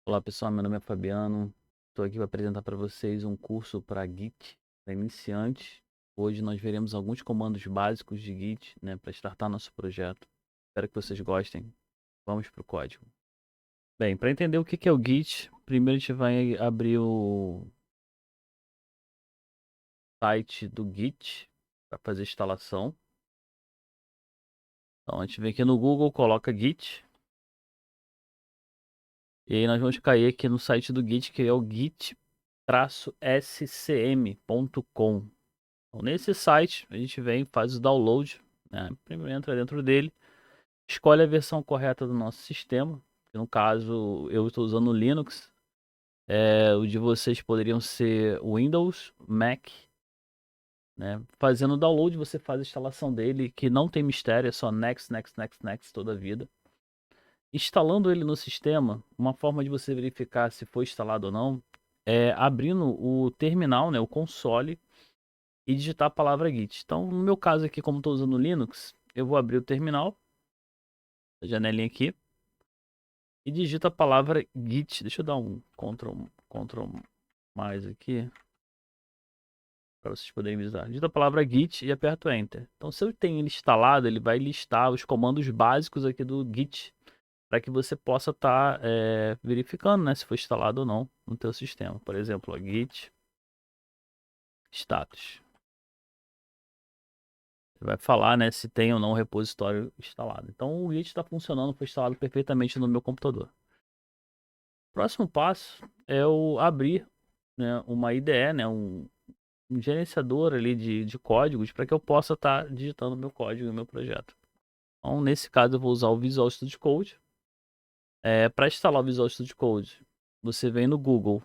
Olá pessoal, meu nome é Fabiano. Estou aqui para apresentar para vocês um curso para Git para iniciantes. Hoje nós veremos alguns comandos básicos de Git, para startar nosso projeto. Espero que vocês gostem. Vamos para o código. Bem, para entender o que é o Git, primeiro a gente vai abrir o site do Git para fazer a instalação. Então a gente vem aqui no Google, coloca Git. E aí nós vamos cair aqui no site do Git, que é o git-scm.com. Então, nesse site, a gente vem, faz o download, né? Primeiro entra dentro dele, escolhe a versão correta do nosso sistema. No caso, eu estou usando o Linux. O de vocês poderiam ser Windows, Mac, né? Fazendo o download, você faz a instalação dele, que não tem mistério, é só next, next, next, next toda a vida. Instalando ele no sistema, uma forma de você verificar se foi instalado ou não, é abrindo o terminal, né, o console, e digitar a palavra Git. Então, no meu caso aqui, como estou usando o Linux, eu vou abrir o terminal, a janelinha aqui, e digito a palavra Git. Deixa eu dar um Ctrl mais aqui, para vocês poderem visualizar. Digito a palavra Git e aperto Enter. Então, se eu tenho ele instalado, ele vai listar os comandos básicos aqui do Git, para que você possa estar verificando, né, se foi instalado ou não no teu sistema. Por exemplo, ó, Git status. Vai falar, né, se tem ou não o repositório instalado. Então o Git está funcionando, foi instalado perfeitamente no meu computador. Próximo passo é o abrir, né, uma IDE, né, um gerenciador ali de códigos para que eu possa estar digitando meu código no meu projeto. Então nesse caso eu vou usar o Visual Studio Code. Para instalar o Visual Studio Code, você vem no Google,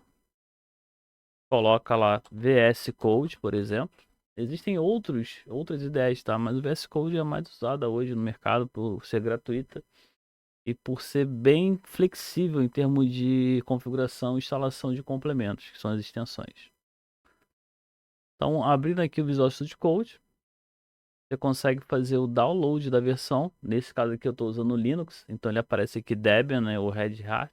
coloca lá VS Code, por exemplo. Existem outras ideias, tá? Mas o VS Code é a mais usada hoje no mercado por ser gratuita e por ser bem flexível em termos de configuração e instalação de complementos, que são as extensões. Então, abrindo aqui o Visual Studio Code, você consegue fazer o download da versão. Nesse caso aqui eu estou usando o Linux, então ele aparece aqui Debian, né, o Red Hat.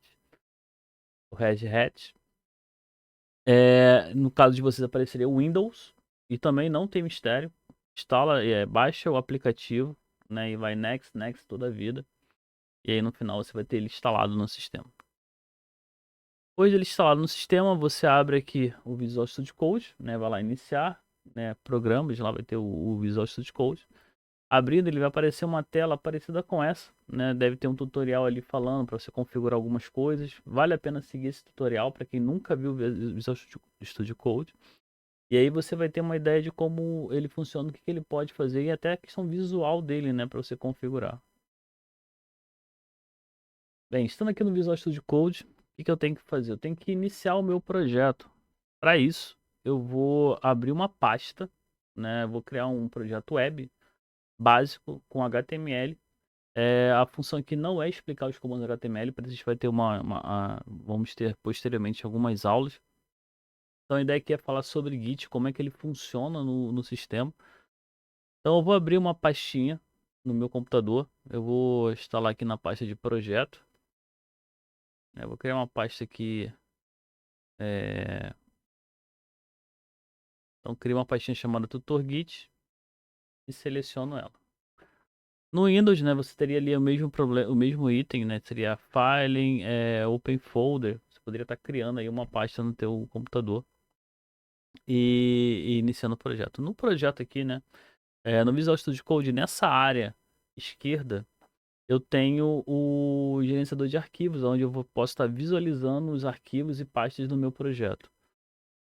No caso de vocês apareceria o Windows, e também não tem mistério. Instala, baixa o aplicativo, né, e vai next, next toda a vida. E aí no final você vai ter ele instalado no sistema. Depois de ele instalado no sistema, você abre aqui o Visual Studio Code, né, vai lá iniciar, né, programas, lá vai ter o Visual Studio Code. Abrindo, ele vai aparecer uma tela parecida com essa, né? Deve ter um tutorial ali falando para você configurar algumas coisas. Vale a pena seguir esse tutorial para quem nunca viu o Visual Studio Code. E aí você vai ter uma ideia de como ele funciona, o que ele pode fazer e até a questão visual dele, né, para você configurar. Bem, estando aqui no Visual Studio Code, o que eu tenho que fazer? Eu tenho que iniciar o meu projeto. Para isso, eu vou abrir uma pasta, né? Vou criar um projeto web básico com HTML. A função aqui não é explicar os comandos HTML, para a gente vai ter vamos ter posteriormente algumas aulas. Então a ideia aqui é falar sobre Git, como é que ele funciona no sistema. Então eu vou abrir uma pastinha no meu computador. Eu vou instalar aqui na pasta de projeto. Eu vou criar uma pasta aqui. é, Então crio uma pastinha chamada Tutor Git e seleciono ela. No Windows, né, você teria ali o mesmo problema, o mesmo item, né? Seria Filing, Open Folder. Você poderia estar criando aí uma pasta no teu computador e iniciando o projeto. No projeto aqui, né, no Visual Studio Code, nessa área esquerda, eu tenho o gerenciador de arquivos, onde posso estar visualizando os arquivos e pastas do meu projeto.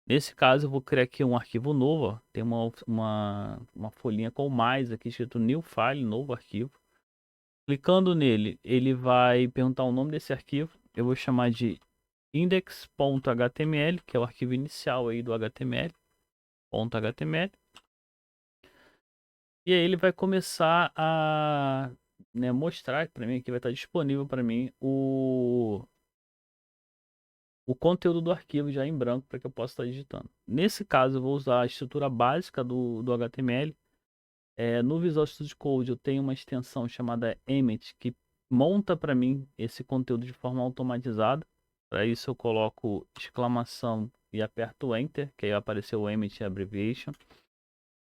Nesse caso, eu vou criar aqui um arquivo novo. Ó. Tem uma folhinha com mais aqui escrito New File, novo arquivo. Clicando nele, ele vai perguntar o nome desse arquivo. Eu vou chamar de index.html, que é o arquivo inicial aí do HTML. .html. E aí ele vai começar a, né, mostrar para mim, que vai estar disponível para mim o conteúdo do arquivo já em branco para que eu possa estar digitando. Nesse caso, eu vou usar a estrutura básica do HTML. No Visual Studio Code eu tenho uma extensão chamada Emmet que monta para mim esse conteúdo de forma automatizada. Para isso eu coloco exclamação e aperto Enter, que aí apareceu o Emmet Abbreviation.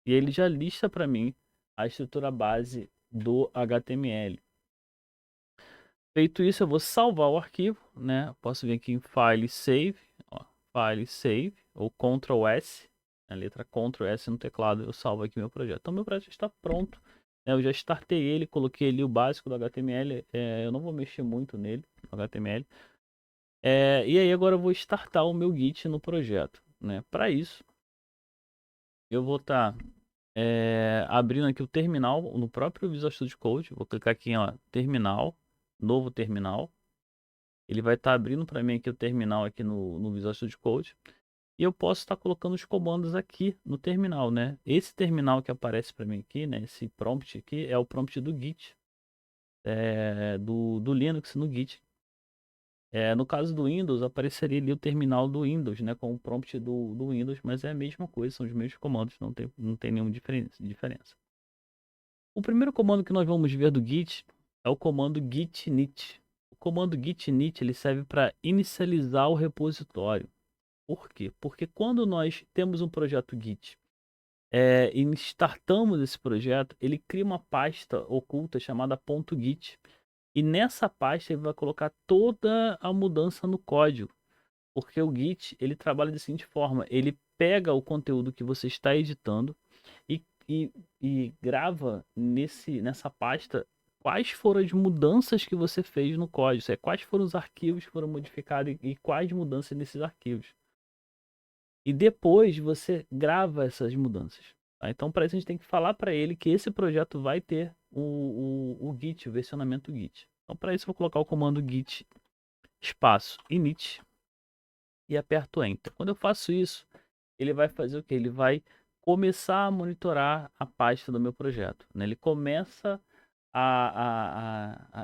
E ele já lista para mim a estrutura base do HTML. Feito isso, eu vou salvar o arquivo, né? Posso vir aqui em File Save, ó, File Save, ou Ctrl S, a letra Ctrl S no teclado, eu salvo aqui meu projeto. Então meu projeto está pronto, né? Eu já startei ele, coloquei ali o básico do HTML, eu não vou mexer muito nele, no HTML. E aí agora eu vou startar o meu Git no projeto, né? Para isso, eu vou estar abrindo aqui o terminal no próprio Visual Studio Code. Vou clicar aqui em ó, terminal, novo terminal. Ele vai estar abrindo para mim aqui o terminal aqui no Visual Studio Code. E eu posso estar colocando os comandos aqui no terminal, né? Esse terminal que aparece para mim aqui, né? Esse prompt aqui é o prompt do Git, do Linux no Git. No caso do Windows, apareceria ali o terminal do Windows, né? Com o prompt do Windows, mas é a mesma coisa, são os mesmos comandos, não tem nenhuma diferença. O primeiro comando que nós vamos ver do Git é o comando git init. O comando git init ele serve para inicializar o repositório. Por quê? Porque quando nós temos um projeto Git e startamos esse projeto, ele cria uma pasta oculta chamada .git. E nessa pasta ele vai colocar toda a mudança no código. Porque o Git ele trabalha da seguinte forma: ele pega o conteúdo que você está editando e, e grava nessa pasta quais foram as mudanças que você fez no código, ou seja, quais foram os arquivos que foram modificados e quais mudanças nesses arquivos. E depois você grava essas mudanças. Tá? Então, para isso, a gente tem que falar para ele que esse projeto vai ter o Git, o versionamento Git. Então, para isso, eu vou colocar o comando git espaço init e aperto Enter. Quando eu faço isso, ele vai fazer o que? Ele vai começar a monitorar a pasta do meu projeto. Né? Ele começa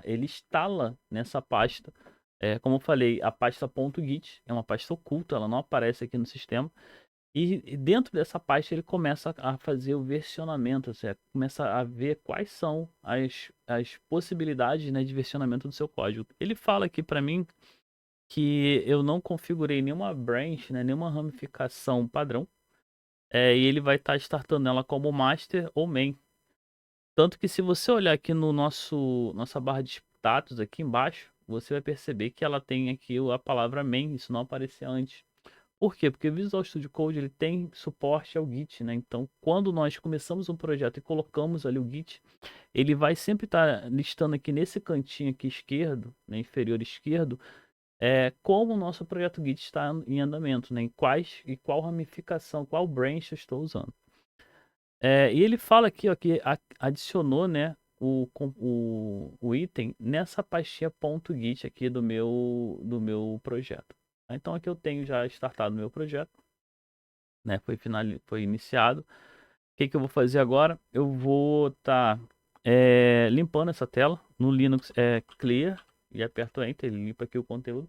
ele instala nessa pasta, como eu falei, a pasta .git é uma pasta oculta, ela não aparece aqui no sistema. E dentro dessa pasta ele começa a fazer o versionamento, ou seja, começa a ver quais são as possibilidades, né, de versionamento do seu código. Ele fala aqui para mim que eu não configurei nenhuma branch, né, nenhuma ramificação padrão, e ele vai estar startando ela como master ou main. Tanto que se você olhar aqui no nossa barra de status aqui embaixo, você vai perceber que ela tem aqui a palavra main, isso não aparecia antes. Por quê? Porque o Visual Studio Code ele tem suporte ao Git, né? Então, quando nós começamos um projeto e colocamos ali o Git, ele vai sempre estar listando aqui nesse cantinho aqui esquerdo, né, inferior esquerdo, como o nosso projeto Git está em andamento, né? E qual ramificação, qual branch eu estou usando. E ele fala aqui, ó, que adicionou, né, o item nessa pastinha .git aqui do meu projeto. Então aqui eu tenho já startado o meu projeto, né? Foi iniciado. O que eu vou fazer agora? Eu vou estar limpando essa tela. No Linux é clear e aperto Enter, ele limpa aqui o conteúdo.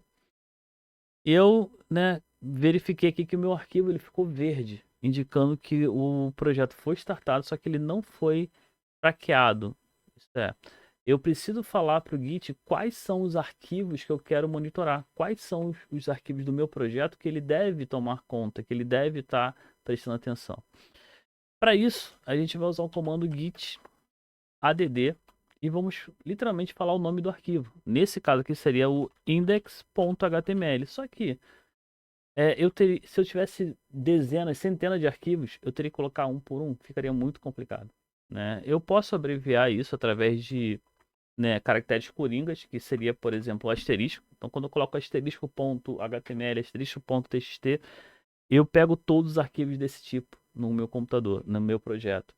Eu, né, verifiquei aqui que o meu arquivo ele ficou verde, indicando que o projeto foi startado, só que ele não foi craqueado. Isso eu preciso falar para o Git quais são os arquivos que eu quero monitorar, quais são os arquivos do meu projeto que ele deve tomar conta, que ele deve estar prestando atenção. Para isso, a gente vai usar o comando git add e vamos literalmente falar o nome do arquivo. Nesse caso aqui seria o index.html. Só que se eu tivesse dezenas, centenas de arquivos, eu teria que colocar um por um, ficaria muito complicado. Né? Eu posso abreviar isso através de, né, caracteres coringas, que seria, por exemplo, o asterisco. Então, quando eu coloco asterisco.html, asterisco.txt, eu pego todos os arquivos desse tipo no meu computador, no meu projeto.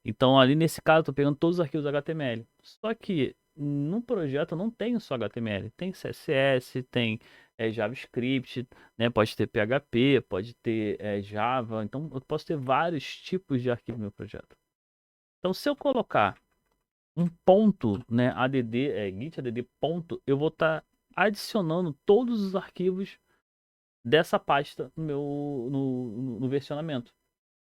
Então, ali nesse caso, eu estou pegando todos os arquivos HTML. Só que no projeto eu não tenho só HTML. Tem CSS, tem JavaScript, né? Pode ter PHP, pode ter Java. Então, eu posso ter vários tipos de arquivo no meu projeto. Então, se eu colocar um ponto, né, add, git add ponto, eu vou estar adicionando todos os arquivos dessa pasta no versionamento,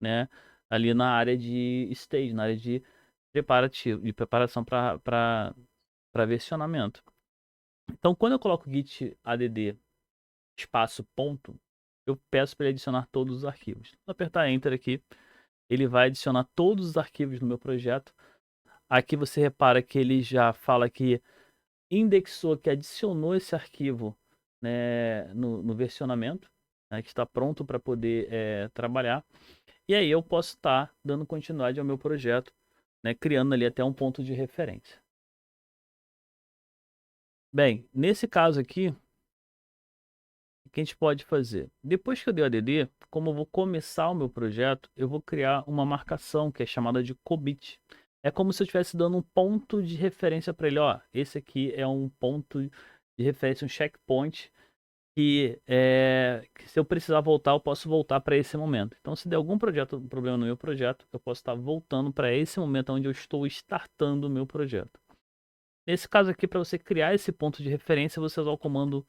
né? Ali na área de stage, na área de preparação para versionamento. Então, quando eu coloco git add espaço ponto, eu peço para ele adicionar todos os arquivos. Vou apertar Enter aqui, ele vai adicionar todos os arquivos no meu projeto. Aqui você repara que ele já fala que indexou, que adicionou esse arquivo, né, no versionamento, né, que está pronto para poder trabalhar. E aí eu posso estar dando continuidade ao meu projeto, né, criando ali até um ponto de referência. Bem, nesse caso aqui, o que a gente pode fazer? Depois que eu dei o ADD, como eu vou começar o meu projeto, eu vou criar uma marcação que é chamada de commit. É como se eu estivesse dando um ponto de referência para ele. Ó, esse aqui é um ponto de referência, um checkpoint, que se eu precisar voltar, eu posso voltar para esse momento. Então, se der algum problema no meu projeto, eu posso estar voltando para esse momento onde eu estou startando o meu projeto. Nesse caso aqui, para você criar esse ponto de referência, você usa o comando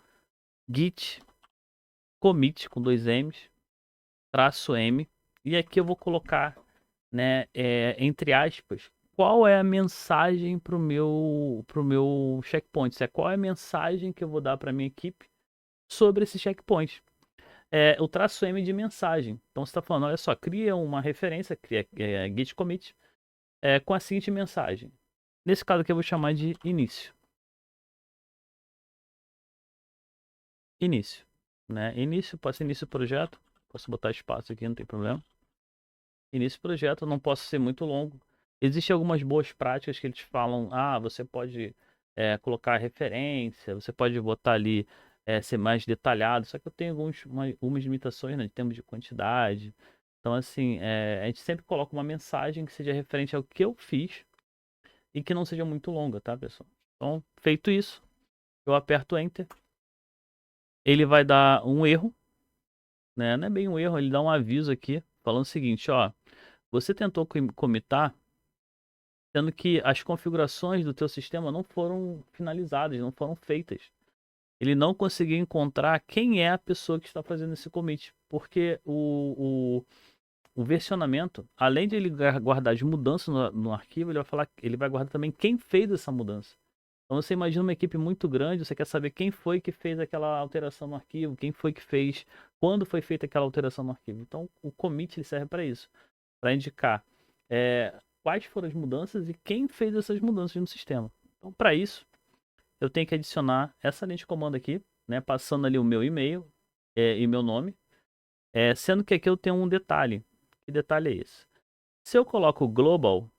git commit com 2 M's, -M, e aqui eu vou colocar, né, entre aspas, qual é a mensagem pro meu checkpoint, qual é a mensagem que eu vou dar para minha equipe sobre esse checkpoint. O -M de mensagem. Então você está falando, olha só, cria uma referência, cria git commit, com a seguinte mensagem. Nesse caso aqui eu vou chamar de início. Início, né? Início, pode ser início do projeto, posso botar espaço aqui, não tem problema. Início do projeto, não posso ser muito longo. Existem algumas boas práticas que eles falam, você pode colocar referência, você pode botar ali, ser mais detalhado, só que eu tenho algumas limitações, né, em termos de quantidade. Então, assim, a gente sempre coloca uma mensagem que seja referente ao que eu fiz e que não seja muito longa, tá, pessoal? Então, feito isso, eu aperto Enter. Ele vai dar um erro, né? Não é bem um erro, ele dá um aviso aqui, falando o seguinte, ó, você tentou commitar, sendo que as configurações do teu sistema não foram finalizadas, não foram feitas. Ele não conseguiu encontrar quem é a pessoa que está fazendo esse commit, porque o versionamento, além de ele guardar as mudanças no arquivo, ele vai guardar também quem fez essa mudança. Então você imagina uma equipe muito grande, você quer saber quem foi que fez aquela alteração no arquivo, quem foi que fez, quando foi feita aquela alteração no arquivo. Então o commit ele serve para isso, para indicar quais foram as mudanças e quem fez essas mudanças no sistema. Então para isso, eu tenho que adicionar essa linha de comando aqui, né, passando ali o meu e-mail e meu nome, sendo que aqui eu tenho um detalhe. Que detalhe é esse? Se eu coloco global,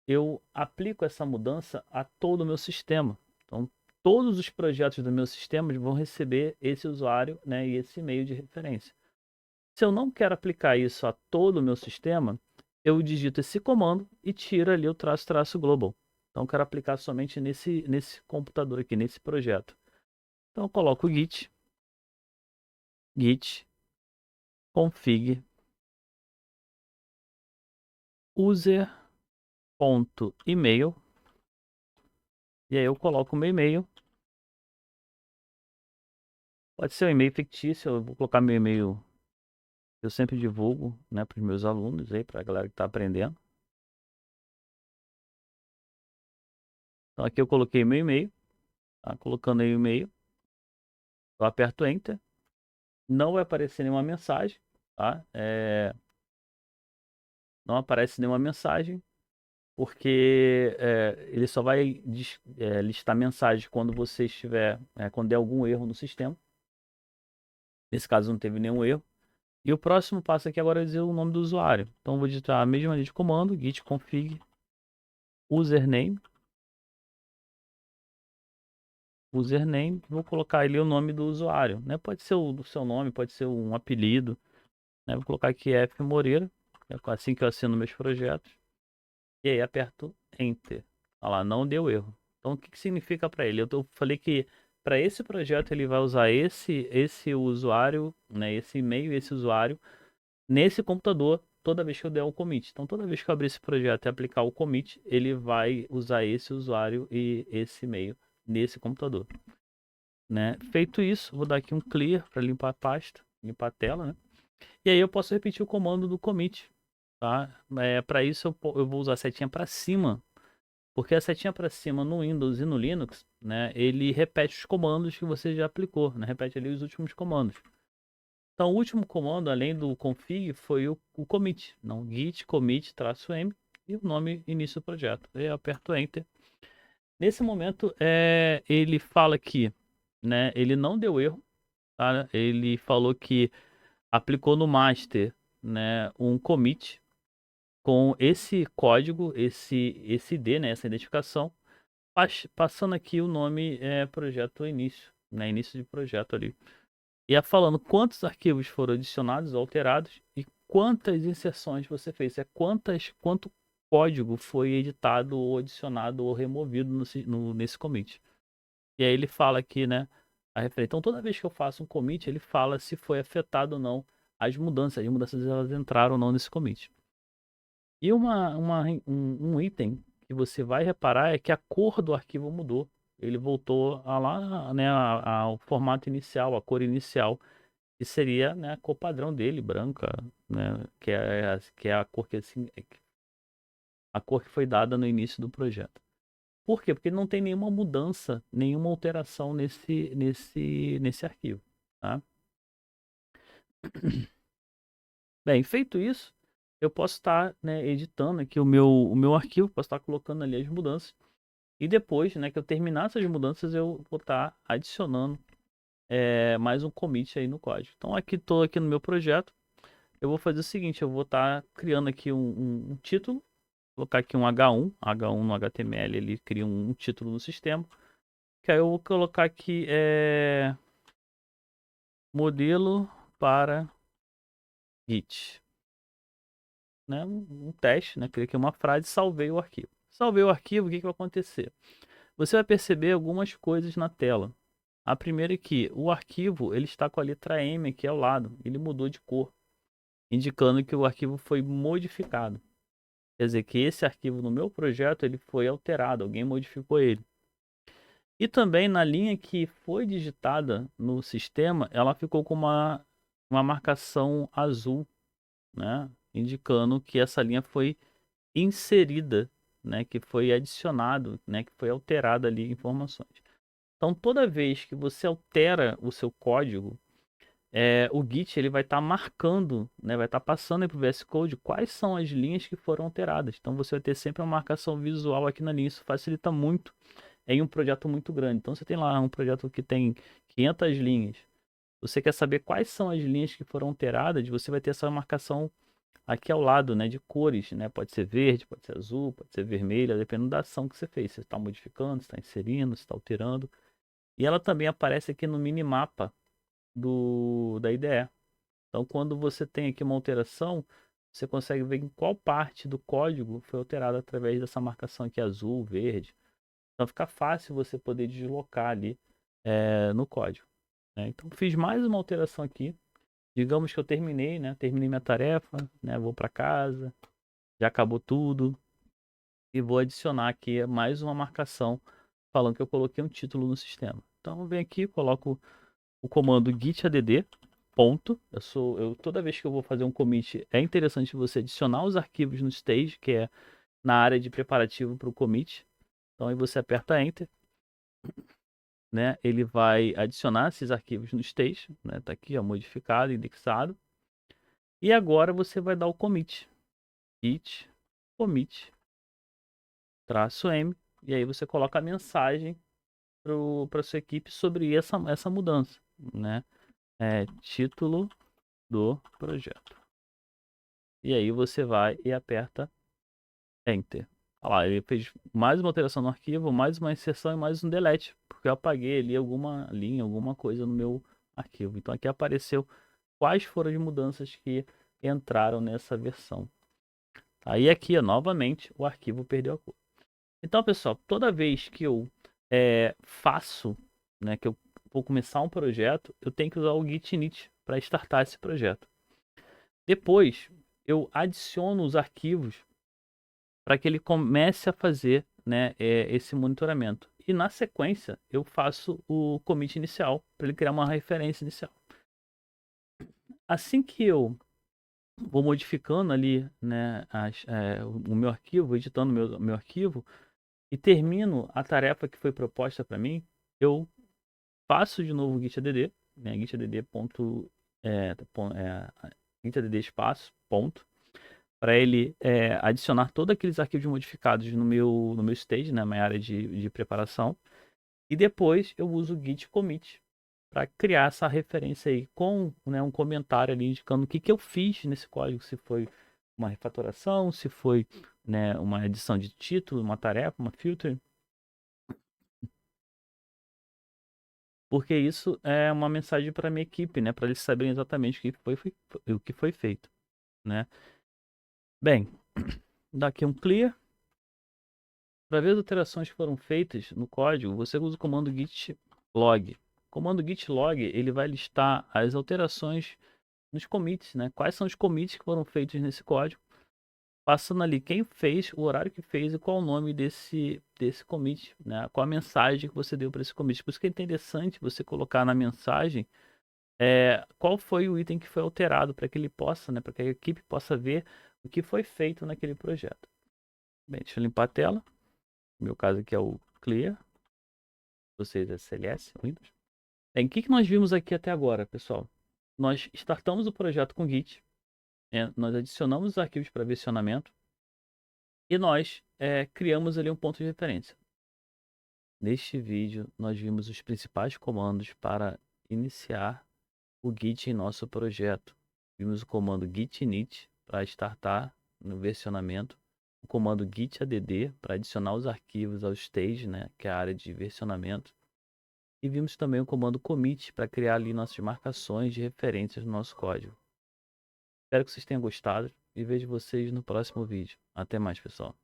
eu aplico essa mudança a todo o meu sistema. Então, todos os projetos do meu sistema vão receber esse usuário, né, e esse e-mail de referência. Se eu não quero aplicar isso a todo o meu sistema, eu digito esse comando e tiro ali o -- global. Então, eu quero aplicar somente nesse computador aqui, nesse projeto. Então, eu coloco git config user.email, e aí eu coloco o meu e-mail. Pode ser um e-mail fictício, eu vou colocar meu e-mail, eu sempre divulgo, né, para os meus alunos aí, para a galera que está aprendendo. Então aqui eu coloquei meu e-mail, tá? Colocando aí o e-mail, eu aperto Enter, não vai aparecer nenhuma mensagem, tá? Não aparece nenhuma mensagem, porque ele só vai listar mensagem quando você estiver, quando der algum erro no sistema. Nesse caso não teve nenhum erro. E o próximo passo aqui agora é dizer o nome do usuário. Então eu vou digitar a mesma linha de comando, git config username, vou colocar ali o nome do usuário, né? Pode ser o seu nome, pode ser um apelido, né? Vou colocar aqui F Moreira, é assim que eu assino meus projetos. E aí aperto Enter. Olha lá, não deu erro. Então o que significa para ele? Eu falei que para esse projeto ele vai usar esse usuário, né? Esse e-mail, esse usuário nesse computador toda vez que eu der o commit. Então toda vez que eu abrir esse projeto e aplicar o commit, ele vai usar esse usuário e esse e-mail nesse computador, né? Feito isso, vou dar aqui um clear para limpar a pasta, limpar a tela, né? E aí eu posso repetir o comando do commit, tá? Para isso eu vou usar a setinha para cima, Porque a setinha para cima no Windows e no Linux, né, ele repete os comandos que você já aplicou, né, repete ali os últimos comandos. Então, o último comando, além do config, foi o commit. Não, git commit -m e o nome início do projeto. Eu aperto Enter. Nesse momento, ele fala que, né, ele não deu erro, tá? Ele falou que aplicou no master, né, um commit com esse código, esse ID, né, essa identificação, passando aqui o nome projeto início, né, início de projeto ali. Ia falando quantos arquivos foram adicionados ou alterados e quantas inserções você fez. Quanto código foi editado ou adicionado ou removido nesse commit. E aí ele fala aqui, né, a referência. Então toda vez que eu faço um commit, ele fala se foi afetado ou não as mudanças. As mudanças elas entraram ou não nesse commit. E um item que você vai reparar é que a cor do arquivo mudou. Ele voltou a lá, né, ao formato inicial, a cor inicial, que seria, né, a cor padrão dele, branca, né, que é a cor que assim, a cor que foi dada no início do projeto. Por quê? Porque não tem nenhuma mudança, nenhuma alteração nesse arquivo, tá? Bem, feito isso, eu posso estar, né, editando aqui o meu arquivo, posso estar colocando ali as mudanças. E depois, né, que eu terminar essas mudanças, eu vou estar adicionando mais um commit aí no código. Então aqui estou aqui no meu projeto. Eu vou fazer o seguinte, eu vou estar criando aqui um título, colocar aqui um H1 no HTML, ele cria um título no sistema. Que aí eu vou colocar aqui modelo para Git, né? Um teste, né? Criei aqui uma frase, salvei o arquivo. Salvei o arquivo, o que vai acontecer? Você vai perceber algumas coisas na tela. A primeira é que o arquivo ele está com a letra M aqui ao lado, ele mudou de cor, indicando que o arquivo foi modificado. Quer dizer que esse arquivo no meu projeto ele foi alterado, alguém modificou ele. E também na linha que foi digitada no sistema, ela ficou com uma marcação azul, né? Indicando que essa linha foi inserida, né? Que foi adicionado, né? Que foi alterada ali informações. Então toda vez que você altera o seu código, o Git ele vai estar marcando, né? Vai estar passando para o VS Code quais são as linhas que foram alteradas. Então você vai ter sempre uma marcação visual aqui na linha. Isso facilita muito em um projeto muito grande. Então você tem lá um projeto que tem 500 linhas. Você quer saber quais são as linhas que foram alteradas, você vai ter essa marcação aqui ao lado, né, de cores, né? Pode ser verde, pode ser azul, pode ser vermelha, dependendo da ação que você fez. Você está modificando, está inserindo, está alterando. E ela também aparece aqui no minimapa da IDE. Então, quando você tem aqui uma alteração, você consegue ver em qual parte do código foi alterada através dessa marcação aqui azul, verde. Então fica fácil você poder deslocar ali no código, né? Então fiz mais uma alteração aqui. Digamos que eu terminei, né? Terminei minha tarefa, né? Vou para casa, já acabou tudo. E vou adicionar aqui mais uma marcação falando que eu coloquei um título no sistema. Então eu venho aqui, coloco o comando git add, ponto. Toda vez que eu vou fazer um commit, é interessante você adicionar os arquivos no stage, que é na área de preparativo para o commit. Então aí você aperta Enter, né? Ele vai adicionar esses arquivos no stage, né? Tá aqui, ó, modificado, indexado. E agora você vai dar o commit, git commit -m, e aí você coloca a mensagem para sua equipe sobre essa mudança, né? Título do projeto. E aí você vai e aperta Enter. Olha lá, ele fez mais uma alteração no arquivo, mais uma inserção e mais um delete, porque eu apaguei ali alguma linha, alguma coisa no meu arquivo. Então aqui apareceu quais foram as mudanças que entraram nessa versão. Aí aqui, ó, novamente, o arquivo perdeu a cor. Então, pessoal, toda vez que eu faço, né, que eu vou começar um projeto, eu tenho que usar o git init para startar esse projeto. Depois, eu adiciono os arquivos para que ele comece a fazer, né, esse monitoramento. E na sequência, eu faço o commit inicial para ele criar uma referência inicial. Assim que eu vou modificando ali, né, o meu arquivo, editando meu arquivo, e termino a tarefa que foi proposta para mim, eu faço de novo o git add, né, git add ponto, git add espaço, ponto, para ele adicionar todos aqueles arquivos modificados no meu stage, na minha área de preparação. E depois eu uso o git commit para criar essa referência aí com, né, um comentário ali indicando o que, que eu fiz nesse código, se foi uma refatoração, se foi, né, uma edição de título, uma tarefa, uma filter. Porque isso é uma mensagem para minha equipe, né, para eles saberem exatamente o que foi feito, né? Bem, daqui um clear. Para ver as alterações que foram feitas no código, você usa o comando git log. O comando git log, ele vai listar as alterações nos commits, né? Quais são os commits que foram feitos nesse código, passando ali quem fez, o horário que fez e qual o nome desse commit, né? Qual a mensagem que você deu para esse commit. Por isso que é interessante você colocar na mensagem qual foi o item que foi alterado para que ele possa, né? Para que a equipe possa ver o que foi feito naquele projeto. Bem, deixa eu limpar a tela. No meu caso aqui é o Clear. Vocês é CLS, Windows. Bem, o que nós vimos aqui até agora, pessoal? Nós startamos o projeto com Git, nós adicionamos os arquivos para versionamento e nós criamos ali um ponto de referência. Neste vídeo, nós vimos os principais comandos para iniciar o Git em nosso projeto. Vimos o comando git init para startar no versionamento, o comando git add para adicionar os arquivos ao stage, né, que é a área de versionamento. E vimos também o comando commit para criar ali nossas marcações de referências no nosso código. Espero que vocês tenham gostado e vejo vocês no próximo vídeo. Até mais, pessoal.